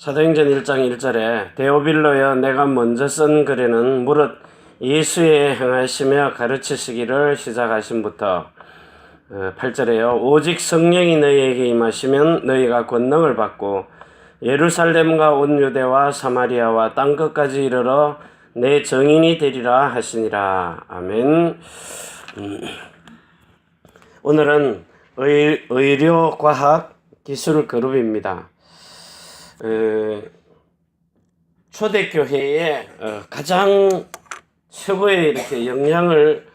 사도행전 1장 1절에 데오빌로여 내가 먼저 쓴 글에는 무릇 예수의 행하시며 가르치시기를 시작하심부터 8절에요. 오직 성령이 너희에게 임하시면 너희가 권능을 받고 예루살렘과 온 유대와 사마리아와 땅끝까지 이르러 내 증인이 되리라 하시니라. 아멘. 오늘은 의료과학기술 그룹입니다. 초대교회에 가장 최고의 이렇게 영향을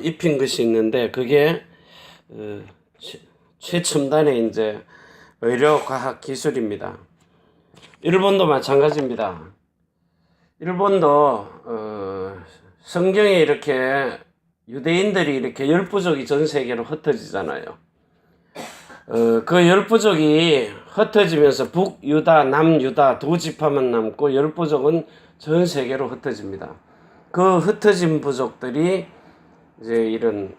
입힌 것이 있는데 그게 최첨단의 이제 의료과학기술입니다. 일본도 마찬가지입니다. 일본도 성경에 이렇게 유대인들이 이렇게 열부족이 전 세계로 흩어지잖아요. 그 열부족이 흩어지면서 북유다, 남유다 두 지파만 남고 열부족은 전 세계로 흩어집니다. 그 흩어진 부족들이 이제 이런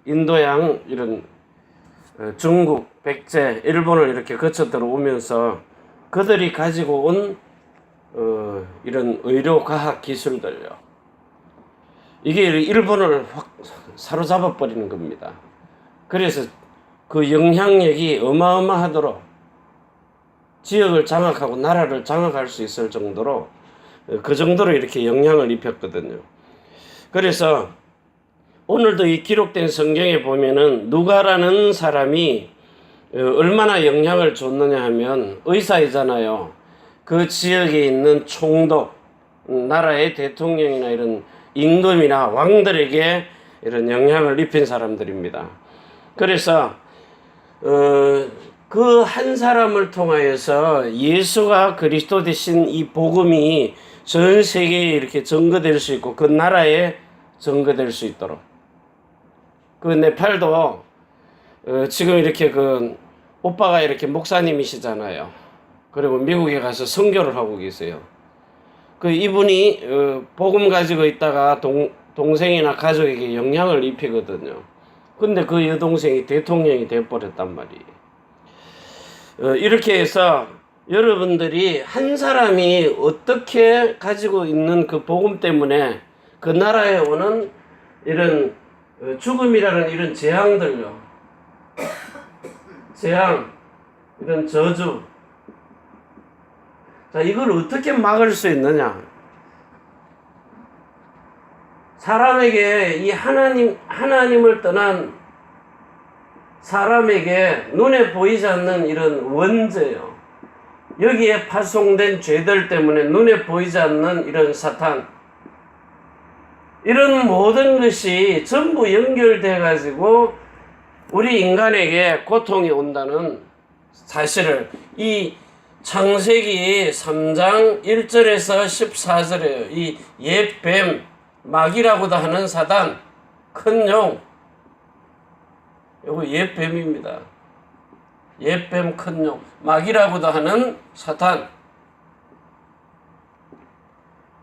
인도양 이런 중국, 백제, 일본을 이렇게 거쳐 들어오면서 그들이 가지고 온 이런 의료과학 기술들요. 이게 일본을 확 사로잡아 버리는 겁니다. 그래서 그 영향력이 어마어마하도록 지역을 장악하고 나라를 장악할 수 있을 정도로 그 정도로 이렇게 영향을 입혔거든요. 그래서 오늘도 이 기록된 성경에 보면은 누가라는 사람이 얼마나 영향을 줬느냐 하면 의사이잖아요. 그 지역에 있는 총독, 나라의 대통령이나 이런 임금이나 왕들에게 이런 영향을 입힌 사람들입니다. 그래서 그 한 사람을 통하여서 예수가 그리스도 되신 이 복음이 전 세계에 이렇게 전거될 수 있고 그 나라에 전거될 수 있도록. 그 네팔도 지금 이렇게 그 오빠가 이렇게 목사님이시잖아요. 그리고 미국에 가서 선교를 하고 계세요. 그 이분이 복음 가지고 있다가 동생이나 가족에게 영향을 입히거든요. 근데 그 여동생이 대통령이 돼버렸단 말이에요. 이렇게 해서 여러분들이 한 사람이 어떻게 가지고 있는 그 복음 때문에 그 나라에 오는 이런 죽음이라는 이런 재앙들요. 재앙, 이런 저주. 자, 이걸 어떻게 막을 수 있느냐? 사람에게 이 하나님을 떠난 사람에게 눈에 보이지 않는 이런 원죄요. 여기에 파송된 죄들 때문에 눈에 보이지 않는 이런 사탄. 이런 모든 것이 전부 연결돼 가지고 우리 인간에게 고통이 온다는 사실을 이 창세기 3장 1절에서 14절에요. 이 옛뱀, 마귀라고도 하는 사단, 큰 용. 요거 옛뱀입니다. 옛뱀, 큰 용. 마귀라고도 하는 사탄.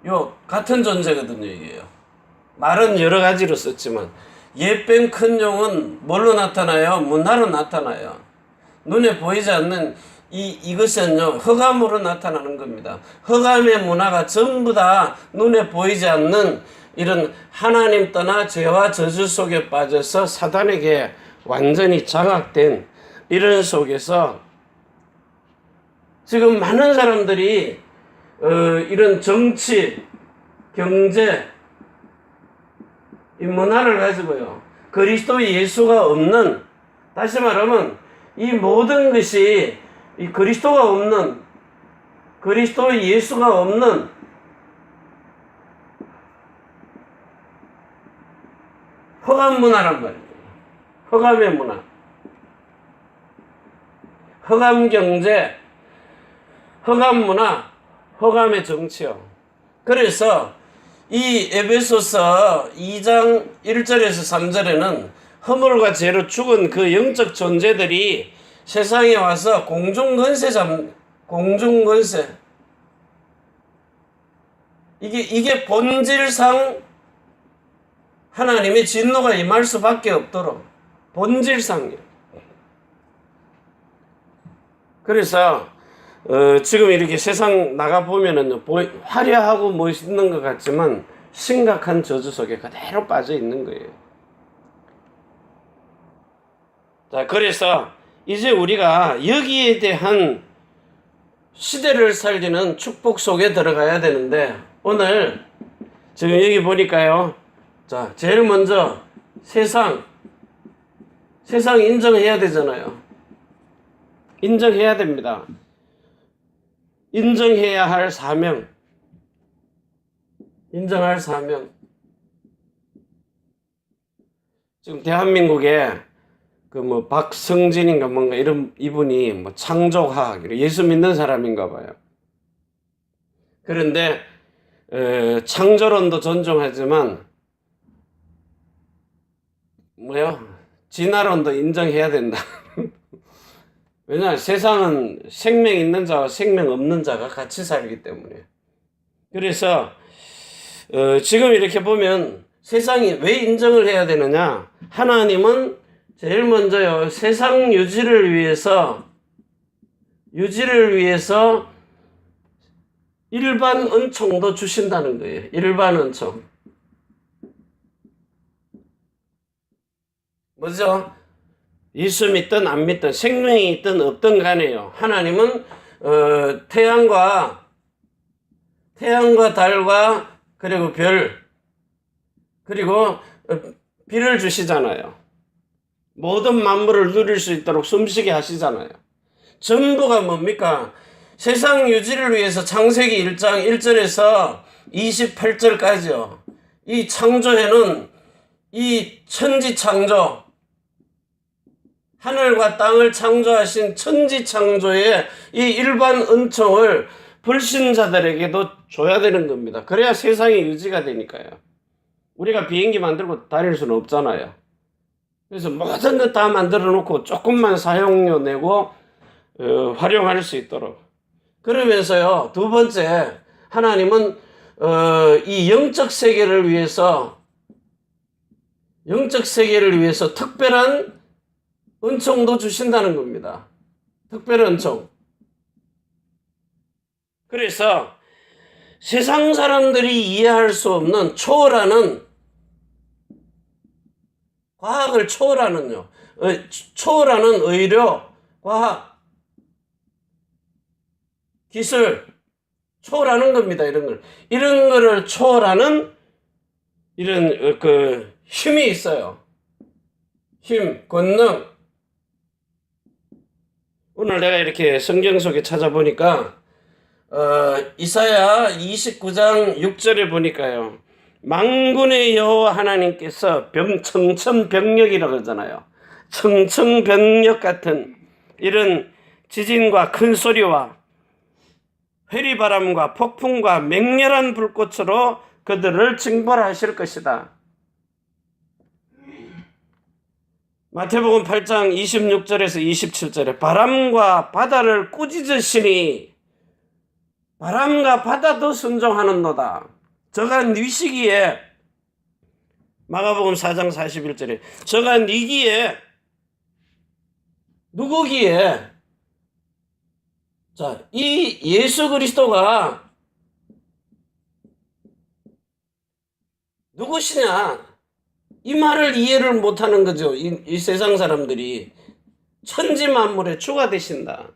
요 같은 존재거든요, 이게요. 말은 여러 가지로 썼지만 옛뱀, 큰 용은 뭘로 나타나요? 문화로 나타나요. 눈에 보이지 않는 이것은요, 흑암으로 나타나는 겁니다. 흑암의 문화가 전부 다 눈에 보이지 않는 이런 하나님 떠나 죄와 저주 속에 빠져서 사단에게 완전히 장악된 이런 속에서 지금 많은 사람들이 이런 정치, 경제, 이 문화를 가지고요, 그리스도 예수가 없는, 다시 말하면 이 모든 것이 이 그리스도가 없는, 그리스도 예수가 없는 흑암 문화란 말이에요. 흑암의 문화. 흑암 경제, 흑암 문화, 흑암의 정치요. 그래서 이 에베소서 2장 1절에서 3절에는 허물과 죄로 죽은 그 영적 존재들이 세상에 와서 공중권세 이게 본질상 하나님의 진노가 임할 수밖에 없도록 본질상이에요. 그래서 지금 이렇게 세상 나가 보면은 화려하고 멋있는 것 같지만 심각한 저주 속에 그대로 빠져 있는 거예요. 자, 그래서 이제 우리가 여기에 대한 시대를 살리는 축복 속에 들어가야 되는데, 오늘 지금 여기 보니까요. 자, 제일 먼저 세상 인정해야 되잖아요. 인정해야 됩니다. 인정해야 할 사명. 인정할 사명. 지금 대한민국에 그 뭐 박성진인가 뭔가 이런 이분이 뭐 창조학 예수 믿는 사람인가 봐요. 그런데 창조론도 존중하지만 진화론도 인정해야 된다. 왜냐, 세상은 생명 있는 자와 생명 없는 자가 같이 살기 때문에. 그래서 지금 이렇게 보면 세상이 왜 인정을 해야 되느냐? 하나님은 제일 먼저요, 세상 유지를 위해서 일반 은총도 주신다는 거예요. 일반 은총. 뭐죠? 예수 믿든 안 믿든 생명이 있든 없든 간에요. 하나님은 태양과 달과 그리고 별 그리고 비를 주시잖아요. 모든 만물을 누릴 수 있도록 숨쉬게 하시잖아요. 전부가 뭡니까? 세상 유지를 위해서 창세기 1장 1절에서 28절까지요. 이 창조에는 이 천지 창조, 하늘과 땅을 창조하신 천지 창조의 이 일반 은총을 불신자들에게도 줘야 되는 겁니다. 그래야 세상이 유지가 되니까요. 우리가 비행기 만들고 다닐 수는 없잖아요. 그래서 모든 것 다 만들어 놓고 조금만 사용료 내고 활용할 수 있도록. 그러면서요, 두 번째, 하나님은 이 영적 세계를 위해서 특별한 은총도 주신다는 겁니다. 특별한 은총. 그래서 세상 사람들이 이해할 수 없는 초월하는, 과학을 초월하는요, 초월하는 의료, 과학, 기술, 초월하는 겁니다. 이런 거를 초월하는 이런 힘이 있어요. 힘, 권능. 오늘 내가 이렇게 성경 속에 찾아보니까 이사야 29장 6절에 보니까요, 만군의 여호와 하나님께서 청천벽력이라고 그러잖아요. 청천벽력 같은 이런 지진과 큰 소리와 회리바람과 폭풍과 맹렬한 불꽃으로 그들을 징벌하실 것이다. 마태복음 8장 26절에서 27절에 바람과 바다를 꾸짖으시니 바람과 바다도 순종하는도다. 저가 니시기에, 마가복음 4장 41절에 저가 니기에, 누구기에, 자, 이 예수 그리스도가 누구시냐? 이 말을 이해를 못하는 거죠. 이 세상 사람들이. 천지 만물의 주가 되신다.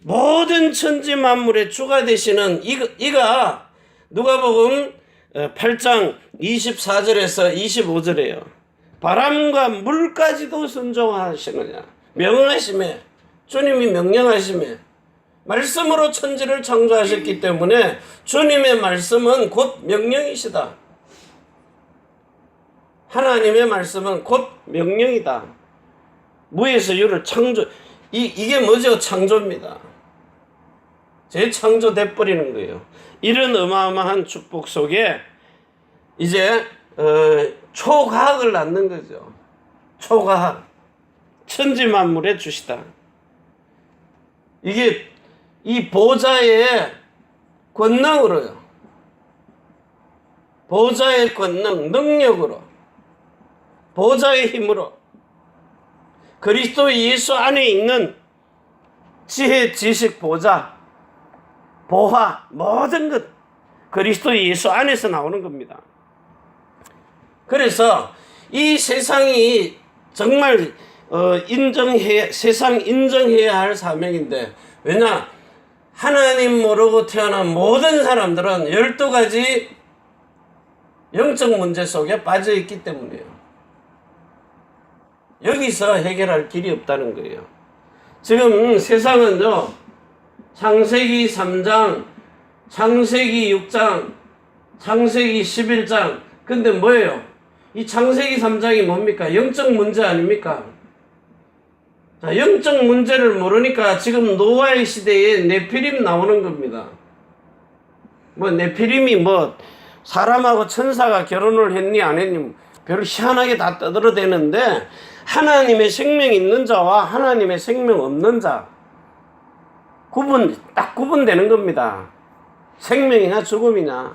모든 천지 만물의 주가 되시는 이가 누가복음 8장 24절에서 25절이에요. 바람과 물까지도 순종하시느냐. 명하심에, 주님이 명령하심에, 말씀으로 천지를 창조하셨기 때문에 주님의 말씀은 곧 명령이시다. 하나님의 말씀은 곧 명령이다. 무에서 유를 창조, 이게 뭐죠? 창조입니다. 재창조돼 버리는 거예요. 이런 어마어마한 축복 속에 이제 초과학을 낳는 거죠. 초과학. 천지 만물의 주시다. 이게 이 보좌의 권능으로요. 보좌의 권능, 능력으로, 보좌의 힘으로, 그리스도 예수 안에 있는 지혜, 지식, 보자, 보화, 모든 것 그리스도 예수 안에서 나오는 겁니다. 그래서 이 세상이 정말 세상 인정해야 할 사명인데, 왜냐? 하나님 모르고 태어난 모든 사람들은 12가지 영적 문제 속에 빠져 있기 때문이에요. 여기서 해결할 길이 없다는 거예요. 지금 세상은요, 창세기 3장, 창세기 6장, 창세기 11장, 근데 뭐예요? 이 창세기 3장이 뭡니까? 영적 문제 아닙니까? 자, 영적 문제를 모르니까 지금 노아의 시대에 네피림 나오는 겁니다. 뭐 네피림이 뭐 사람하고 천사가 결혼을 했니 안 했니 별로 희한하게 다 떠들어대는데, 하나님의 생명 있는 자와 하나님의 생명 없는 자 딱 구분되는 겁니다. 생명이냐 죽음이냐.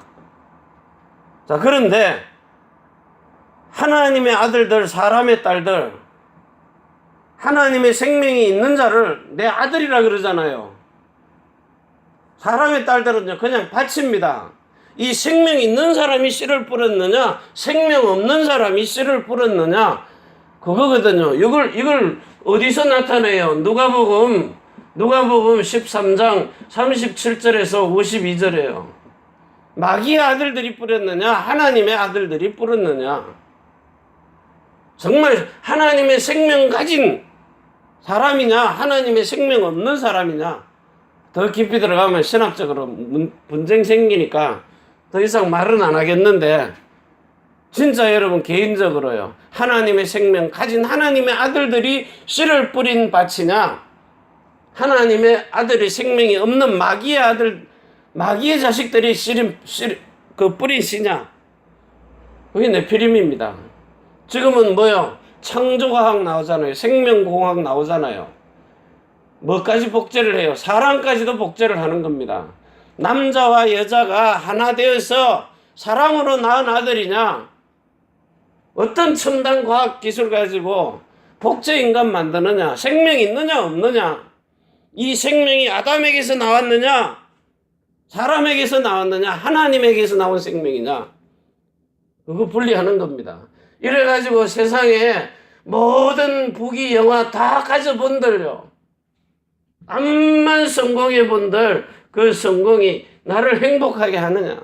자, 그런데 하나님의 아들들, 사람의 딸들, 하나님의 생명이 있는 자를 내 아들이라 그러잖아요. 사람의 딸들은요, 그냥 밭입니다. 이 생명 있는 사람이 씨를 뿌렸느냐, 생명 없는 사람이 씨를 뿌렸느냐, 그거거든요. 이걸 어디서 나타내요? 누가복음 13장 37절에서 52절에요. 마귀의 아들들이 뿌렸느냐, 하나님의 아들들이 뿌렸느냐. 정말 하나님의 생명 가진 사람이냐, 하나님의 생명 없는 사람이냐. 더 깊이 들어가면 신학적으로 분쟁 생기니까 더 이상 말은 안 하겠는데, 진짜 여러분 개인적으로요, 하나님의 생명 가진 하나님의 아들들이 씨를 뿌린 밭이냐, 하나님의 아들이 생명이 없는 마귀의 아들, 마귀의 자식들이 뿌린 씨냐. 그게 네피림입니다. 지금은 뭐요? 창조과학 나오잖아요. 생명공학 나오잖아요. 뭐까지 복제를 해요? 사람까지도 복제를 하는 겁니다. 남자와 여자가 하나 되어서 사랑으로 낳은 아들이냐, 어떤 첨단 과학 기술 가지고 복제 인간 만드느냐, 생명이 있느냐 없느냐, 이 생명이 아담에게서 나왔느냐, 사람에게서 나왔느냐, 하나님에게서 나온 생명이냐, 그거 분리하는 겁니다. 이래가지고 세상에 모든 부귀 영화 다 가져본들요, 암만 성공해 본들 그 성공이 나를 행복하게 하느냐?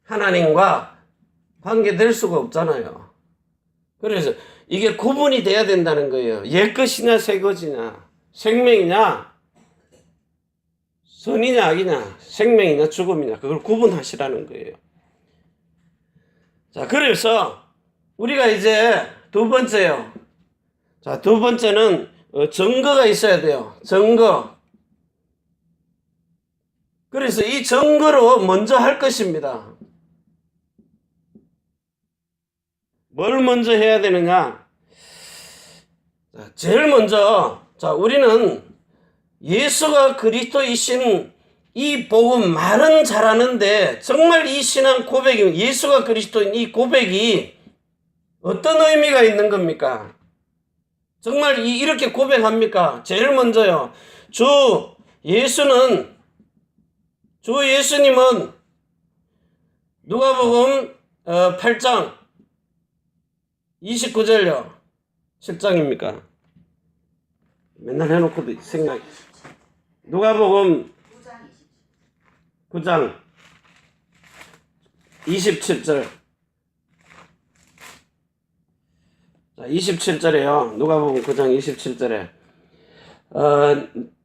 하나님과 관계될 수가 없잖아요. 그래서 이게 구분이 돼야 된다는 거예요. 옛것이냐 새것이냐, 생명이냐 선이냐 악이냐, 생명이냐 죽음이냐, 그걸 구분하시라는 거예요. 자, 그래서 우리가 이제 두 번째요. 자, 두 번째는 증거가 있어야 돼요. 증거. 그래서 이 증거로 먼저 할 것입니다. 뭘 먼저 해야 되느냐? 자, 제일 먼저, 자, 우리는 예수가 그리스도이신 이 복음 말은 잘하는데, 정말 이 신앙 고백이, 예수가 그리스도인 이 고백이 어떤 의미가 있는 겁니까? 정말 이렇게 고백합니까? 제일 먼저요, 주 예수님은 누가복음 8장 29절요. 10장입니까? 맨날 해놓고도 생각. 누가복음 9장 27절. 자, 27절에요. 누가복음 9장 27절에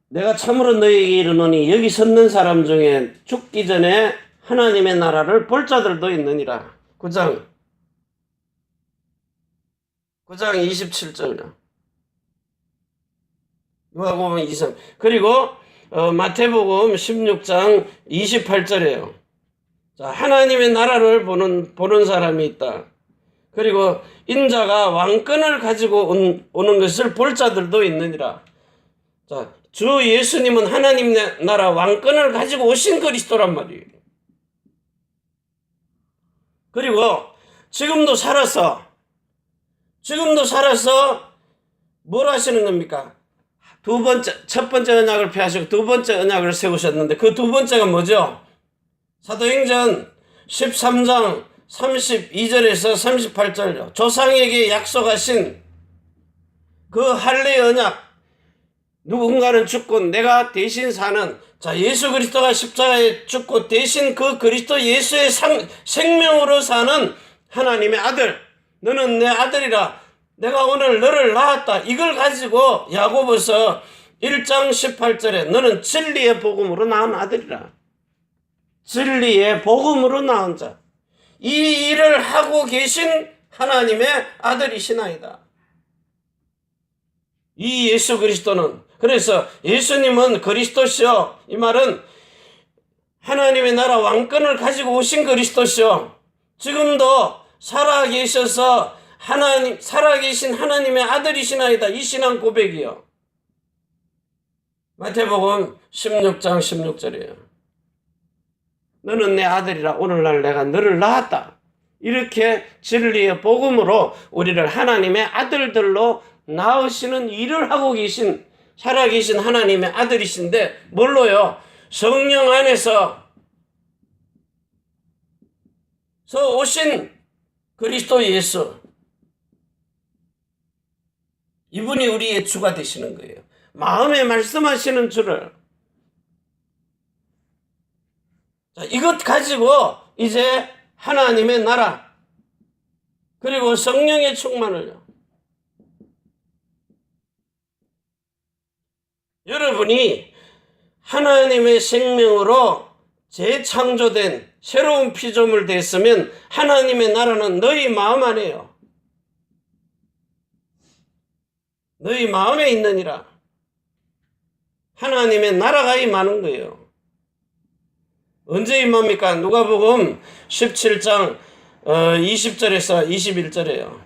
내가 참으로 너희에게 이르노니 여기 섰는 사람 중에 죽기 전에 하나님의 나라를 볼 자들도 있느니라. 9장 27절이요. 누가복음 23. 그리고 마태복음 16장 28절이에요. 자, 하나님의 나라를 보는 사람이 있다. 그리고 인자가 왕권을 가지고 오는 것을 볼 자들도 있느니라. 자, 주 예수님은 하나님의 나라 왕권을 가지고 오신 그리스도란 말이에요. 그리고 지금도 살아서 뭘 하시는 겁니까? 첫 번째 언약을 폐하시고 두 번째 언약을 세우셨는데 그 두 번째가 뭐죠? 사도행전 13장 32절에서 38절요. 조상에게 약속하신 그 할례 언약, 누군가는 죽고 내가 대신 사는, 자, 예수 그리스도가 십자가에 죽고 대신 그 그리스도 예수의 생명으로 사는 하나님의 아들, 너는 내 아들이라, 내가 오늘 너를 낳았다. 이걸 가지고 야고보서 1장 18절에 너는 진리의 복음으로 낳은 아들이라. 진리의 복음으로 낳은 자. 이 일을 하고 계신 하나님의 아들이시나이다. 이 예수 그리스도는, 그래서 예수님은 그리스도시요. 이 말은 하나님의 나라 왕권을 가지고 오신 그리스도시요. 지금도 살아계셔서 살아계신 하나님의 아들이시나이다. 이 신앙 고백이요. 마태복음 16장 16절이에요. 너는 내 아들이라 오늘날 내가 너를 낳았다. 이렇게 진리의 복음으로 우리를 하나님의 아들들로 낳으시는 일을 하고 계신 살아계신 하나님의 아들이신데 뭘로요? 성령 안에서 오신 그리스도 예수, 이분이 우리의 주가 되시는 거예요. 마음에 말씀하시는 주를. 자, 이것 가지고 이제 하나님의 나라 그리고 성령의 충만을요. 여러분이 하나님의 생명으로 재창조된 새로운 피조물 됐으면 하나님의 나라는 너희 마음 안에요. 너희 마음에 있느니라. 하나님의 나라가 임하는 거예요. 언제 임합니까? 누가복음 17장 20절에서 21절이에요.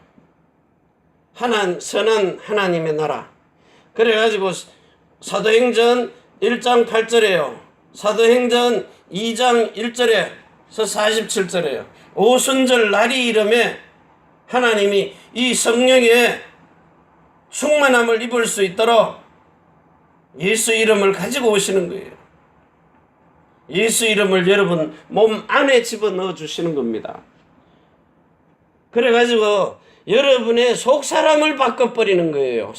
선한 하나님의 나라. 그래가지고 사도행전 1장 8절에요. 사도행전 2장 1절에서 47절에요. 오순절 날이 이름에 하나님이 이 성령의 충만함을 입을 수 있도록 예수 이름을 가지고 오시는 거예요. 예수 이름을 여러분 몸 안에 집어넣어 주시는 겁니다. 그래가지고 여러분의 속사람을 바꿔버리는 거예요.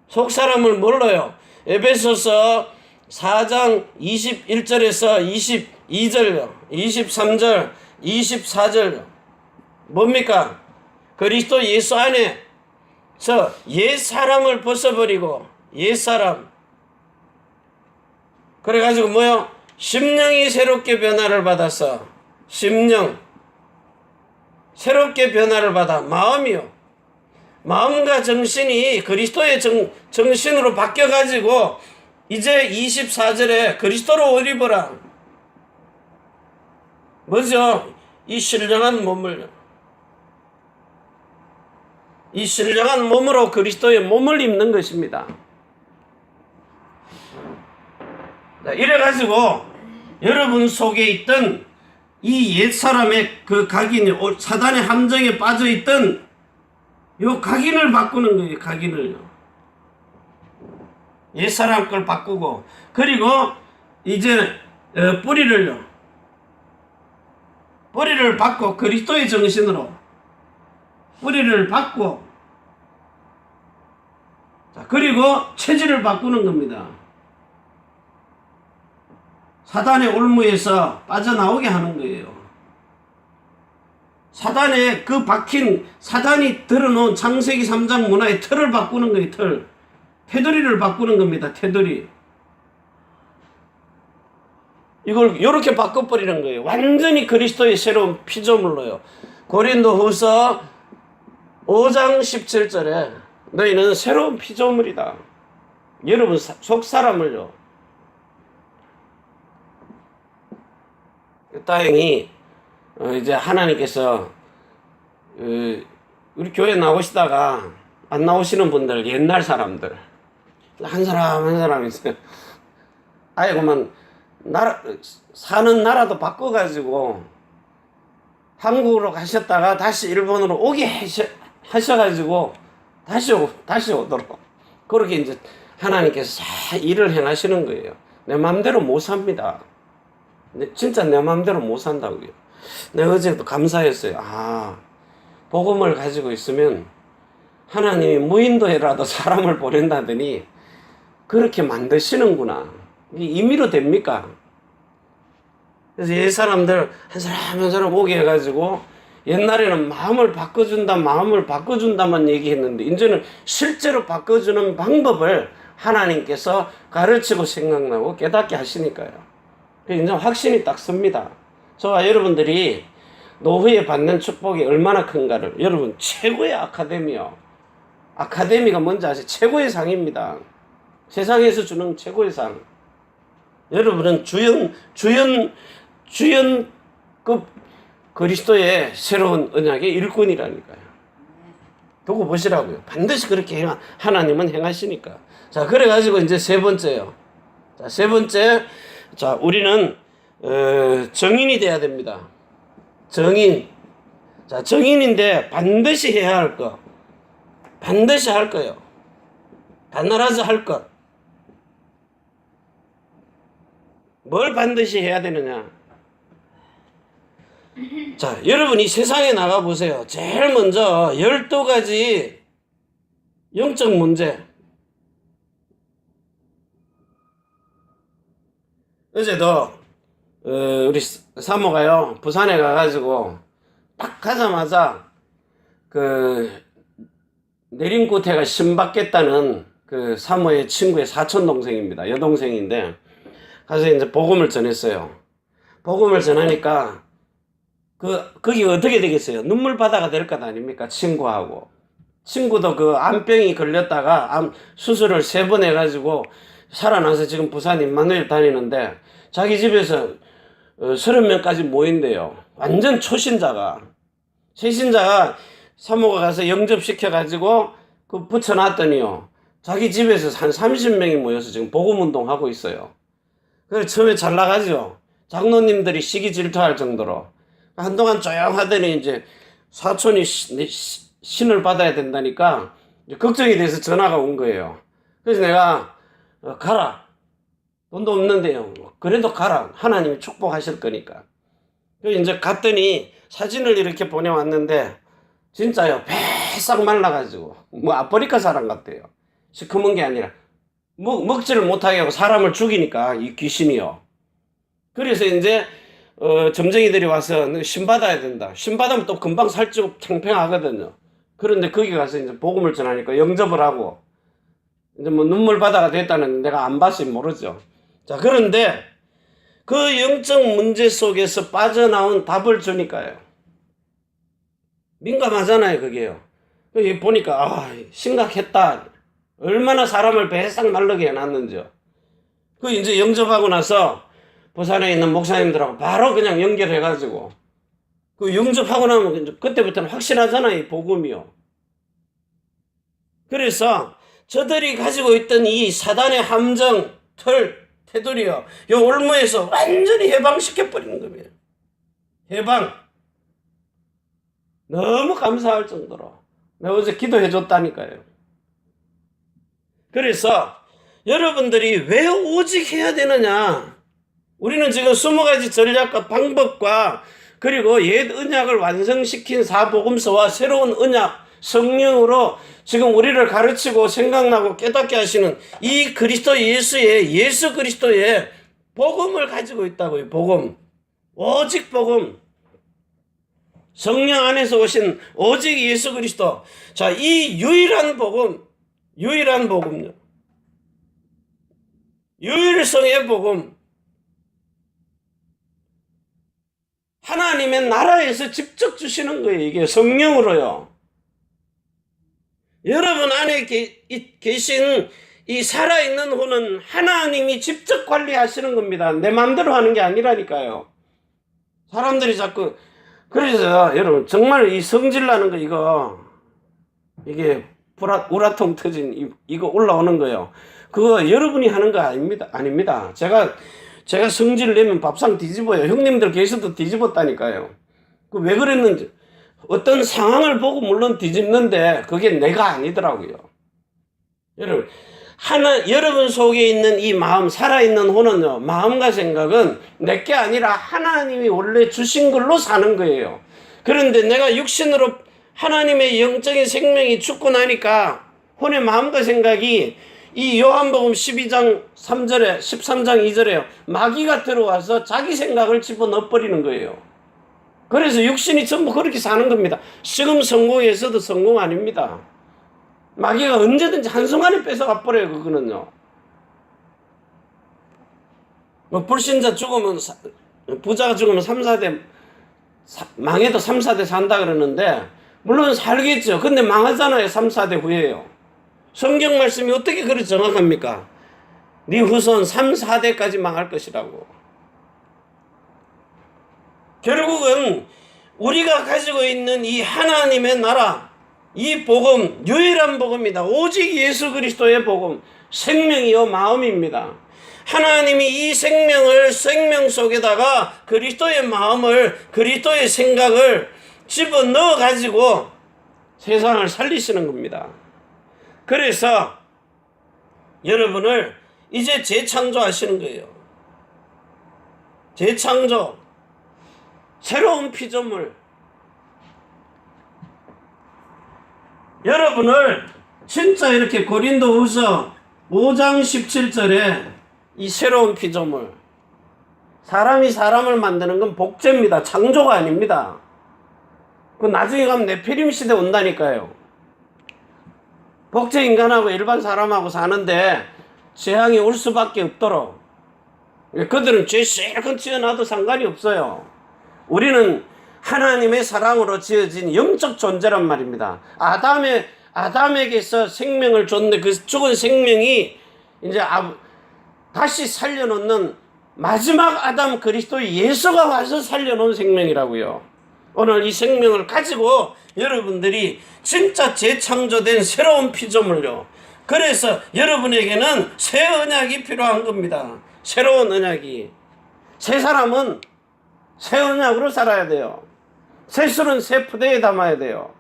속사람을 뭘로요? 에베소서 4장 21절에서 22절요. 23절, 24절요. 뭡니까? 그리스도 예수 안에서 옛 사람을 벗어버리고 옛 사람. 그래가지고 뭐요? 심령이 새롭게 변화를 받아서 심령 새롭게 변화를 받아 마음이요. 마음과 정신이 그리스도의 정신으로 바뀌어가지고 이제 24절에 그리스도로 옷 입어라. 뭐죠? 이 신령한 몸을, 이 신령한 몸으로 그리스도의 몸을 입는 것입니다. 이래가지고 여러분 속에 있던 이 옛사람의 그 각인이 사단의 함정에 빠져있던 요 각인을 바꾸는 거예요. 각인을요. 옛사람 걸 바꾸고, 그리고 이제 뿌리를 받고 그리스도의 정신으로 뿌리를 받고, 자, 그리고 체질을 바꾸는 겁니다. 사단의 올무에서 빠져나오게 하는 거예요. 사단의 그 박힌, 사단이 들어놓은 창세기 3장 문화의 틀을 바꾸는 거예요. 틀. 테두리를 바꾸는 겁니다. 테두리. 이걸 이렇게 바꿔버리는 거예요. 완전히 그리스도의 새로운 피조물로요. 고린도후서 5장 17절에 너희는 새로운 피조물이다. 여러분 속사람을요. 다행히 이제 하나님께서 우리 교회 나오시다가 안 나오시는 분들, 옛날 사람들 한 사람 있어요. 아예 그만 사는 나라도 바꿔가지고 한국으로 가셨다가 다시 일본으로 오게 하셔가지고 다시 오도록 그렇게 이제 하나님께서 다 일을 행하시는 거예요. 내 마음대로 못 삽니다. 진짜 내 마음대로 못 산다고요. 내가 어제도 감사했어요. 복음을 가지고 있으면 하나님이 무인도에라도 사람을 보낸다더니 그렇게 만드시는구나. 이게 임의로 됩니까? 그래서 옛 사람들 한 사람 한 사람 오게 해가지고 옛날에는 마음을 바꿔준다만 얘기했는데 이제는 실제로 바꿔주는 방법을 하나님께서 가르치고 생각나고 깨닫게 하시니까요. 이제 확신이 딱 섭니다. 저와 여러분들이 노후에 받는 축복이 얼마나 큰가를. 여러분, 최고의 아카데미가 뭔지 아세요? 최고의 상입니다. 세상에서 주는 최고의 상. 여러분은 주연급 그리스도의 새로운 언약의 일꾼이라니까요. 두고 보시라고요. 반드시 그렇게 하나님은 행하시니까. 자, 그래가지고 이제 세 번째요. 자, 세 번째. 자, 우리는, 정인이 돼야 됩니다. 정인. 자, 정인인데 반드시 해야 할 것. 반드시 할 거예요. 반나라지 할 것. 뭘 반드시 해야 되느냐? 자, 여러분이 세상에 나가보세요. 제일 먼저 12가지 영적 문제. 어제도 우리 사모가요 부산에 가가지고 딱 가자마자 내림구태가 신받겠다는 그 사모의 친구의 사촌 동생입니다. 여동생인데 가서 이제 복음을 전했어요. 복음을 전하니까 그게 어떻게 되겠어요? 눈물 바다가 될 것 아닙니까? 친구하고. 친구도 그 암병이 걸렸다가 암 수술을 3번 해가지고 살아나서 지금 부산 임마누엘 다니는데 자기 집에서 30명까지 모인대요. 완전 초신자가. 최신자가 사모가 가서 영접시켜가지고 그 붙여놨더니요. 자기 집에서 한 30명이 모여서 지금 복음운동하고 있어요. 그래서 처음에 잘 나가죠. 장로님들이 시기 질투할 정도로. 한동안 조용하더니 이제 사촌이 신을 받아야 된다니까 걱정이 돼서 전화가 온 거예요. 그래서 내가 가라. 돈도 없는데요. 그래도 가라. 하나님이 축복하실 거니까. 그래서 이제 갔더니 사진을 이렇게 보내왔는데 진짜요. 배싹 말라가지고 뭐 아프리카 사람 같대요. 시커먼 게 아니라 먹지를 못하게 하고 사람을 죽이니까 이 귀신이요. 그래서 이제 점쟁이들이 와서 너 신 받아야 된다. 신 받으면 또 금방 살찌고 팽팽하거든요. 그런데 거기 가서 이제 복음을 전하니까 영접을 하고 이제 뭐 눈물 바다가 됐다는 내가 안 봤으니 모르죠. 자, 그런데 그 영적 문제 속에서 빠져나온 답을 주니까요. 민감하잖아요, 그게요. 여기 보니까 심각했다. 얼마나 사람을 배싹 마르게 해놨는지요. 그 이제 영접하고 나서 부산에 있는 목사님들하고 바로 그냥 연결해가지고 그 영접하고 나면 그때부터는 확실하잖아요, 이 복음이요. 그래서 저들이 가지고 있던 이 사단의 함정, 테두리요, 이 올무에서 완전히 해방시켜버리는 겁니다. 해방. 너무 감사할 정도로. 내가 어제 기도해줬다니까요. 그래서 여러분들이 왜 오직 해야 되느냐? 우리는 지금 20가지 전략과 방법과 그리고 옛 언약을 완성시킨 사복음서와 새로운 언약, 성령으로 지금 우리를 가르치고 생각나고 깨닫게 하시는 이 그리스도 예수 그리스도의 복음을 가지고 있다고요. 복음. 오직 복음. 성령 안에서 오신 오직 예수 그리스도. 자, 이 유일한 복음요. 유일성의 복음. 하나님의 나라에서 직접 주시는 거예요. 이게 성령으로요. 여러분 안에 계신 이 살아있는 혼은 하나님이 직접 관리하시는 겁니다. 내 마음대로 하는 게 아니라니까요. 사람들이 자꾸. 그래서 여러분 정말 이 성질나는 거 이게 우라통 터진 이거 올라오는 거예요. 그거 여러분이 하는 거 아닙니다. 제가 성질 내면 밥상 뒤집어요. 형님들 계셔도 뒤집었다니까요. 그 왜 그랬는지. 어떤 상황을 보고 물론 뒤집는데 그게 내가 아니더라고요. 여러분, 여러분 속에 있는 이 마음, 살아있는 혼은요, 마음과 생각은 내게 아니라 하나님이 원래 주신 걸로 사는 거예요. 그런데 내가 육신으로 하나님의 영적인 생명이 죽고 나니까 혼의 마음과 생각이 이 요한복음 12장 3절에 13장 2절에요. 마귀가 들어와서 자기 생각을 집어넣어 버리는 거예요. 그래서 육신이 전부 그렇게 사는 겁니다. 지금 성공에서도 성공 아닙니다. 마귀가 언제든지 한순간에 뺏어가 버려요. 그거는요. 뭐 불신자 죽으면 부자가 죽으면 3, 4대 망해도 3, 4대 산다 그러는데 물론 살겠죠. 근데 망하잖아요. 3, 4대 후에요. 성경 말씀이 어떻게 그렇게 정확합니까? 네 후손 3, 4대까지 망할 것이라고. 결국은 우리가 가지고 있는 이 하나님의 나라, 이 복음, 유일한 복음이다. 오직 예수 그리스도의 복음, 생명이요 마음입니다. 하나님이 이 생명을 생명 속에다가 그리스도의 마음을, 그리스도의 생각을 집어넣어 가지고 세상을 살리시는 겁니다. 그래서 여러분을 이제 재창조하시는 거예요. 재창조, 새로운 피조물. 여러분을 진짜 이렇게 고린도후서 5장 17절에 이 새로운 피조물, 사람이 사람을 만드는 건 복제입니다. 창조가 아닙니다. 그 나중에 가면 네피림 시대 온다니까요. 복제 인간하고 일반 사람하고 사는데 재앙이 올 수밖에 없도록. 그들은 죄 실컷 지어놔도 상관이 없어요. 우리는 하나님의 사랑으로 지어진 영적 존재란 말입니다. 아담에게서 생명을 줬는데 그 죽은 생명이 이제 다시 살려놓는 마지막 아담 그리스도 예수가 와서 살려놓은 생명이라고요. 오늘 이 생명을 가지고 여러분들이 진짜 재창조된 새로운 피조물요. 그래서 여러분에게는 새 언약이 필요한 겁니다. 새로운 언약이. 새 사람은 새 언약으로 살아야 돼요. 새 술은 새 푸대에 담아야 돼요.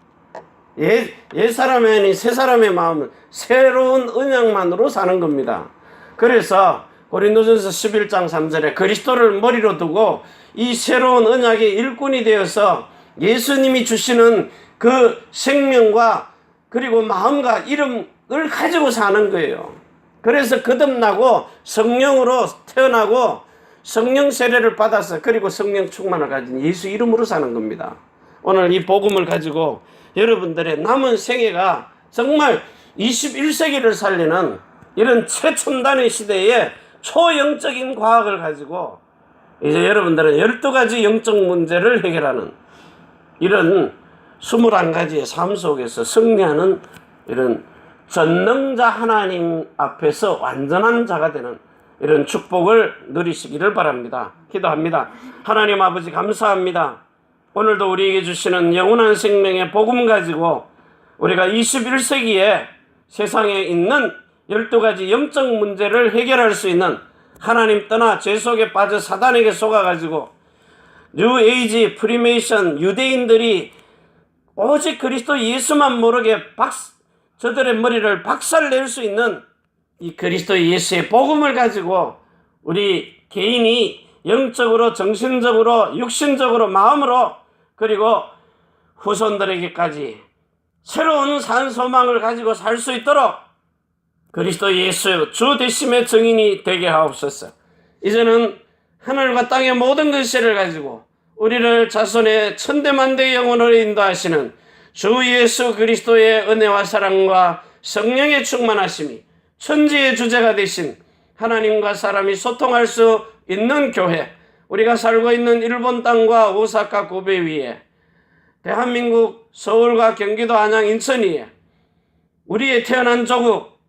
옛 사람이 아닌 새 사람의 마음은 새로운 언약만으로 사는 겁니다. 그래서 고린도전서 11장 3절에 그리스도를 머리로 두고 이 새로운 언약의 일꾼이 되어서 예수님이 주시는 그 생명과 그리고 마음과 이름을 가지고 사는 거예요. 그래서 거듭나고 성령으로 태어나고 성령 세례를 받아서 그리고 성령 충만을 가진 예수 이름으로 사는 겁니다. 오늘 이 복음을 가지고 여러분들의 남은 생애가 정말 21세기를 살리는 이런 최첨단의 시대에 초영적인 과학을 가지고 이제 여러분들은 12가지 영적 문제를 해결하는 이런 21가지의 삶 속에서 승리하는 이런 전능자 하나님 앞에서 완전한 자가 되는 이런 축복을 누리시기를 바랍니다. 기도합니다. 하나님 아버지 감사합니다. 오늘도 우리에게 주시는 영원한 생명의 복음 가지고 우리가 21세기에 세상에 있는 12가지 영적 문제를 해결할 수 있는 하나님 떠나 죄 속에 빠져 사단에게 속아가지고 뉴에이지, 프리메이션, 유대인들이 오직 그리스도 예수만 모르게 저들의 머리를 박살낼 수 있는 이 그리스도 예수의 복음을 가지고 우리 개인이 영적으로, 정신적으로, 육신적으로, 마음으로 그리고 후손들에게까지 새로운 산 소망을 가지고 살 수 있도록 그리스도 예수 주 되심의 증인이 되게 하옵소서. 이제는 하늘과 땅의 모든 것을 가지고 우리를 자손의 천대만대 영혼으로 인도하시는 주 예수 그리스도의 은혜와 사랑과 성령의 충만하심이 천지의 주제가 되신 하나님과 사람이 소통할 수 있는 교회, 우리가 살고 있는 일본 땅과 오사카 고베 위에, 대한민국 서울과 경기도 안양 인천 위에, 우리의 태어난 조국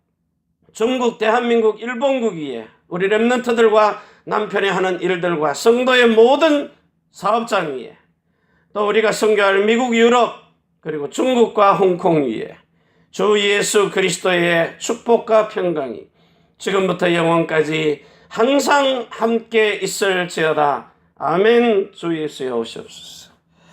중국, 대한민국, 일본국 위에 우리 렘넌트들과 남편이 하는 일들과 성도의 모든 사업장 위에, 또 우리가 선교할 미국, 유럽 그리고 중국과 홍콩 위에 주 예수 그리스도의 축복과 평강이 지금부터 영원까지 항상 함께 있을지어다. 아멘. 주 예수여 오시옵소서.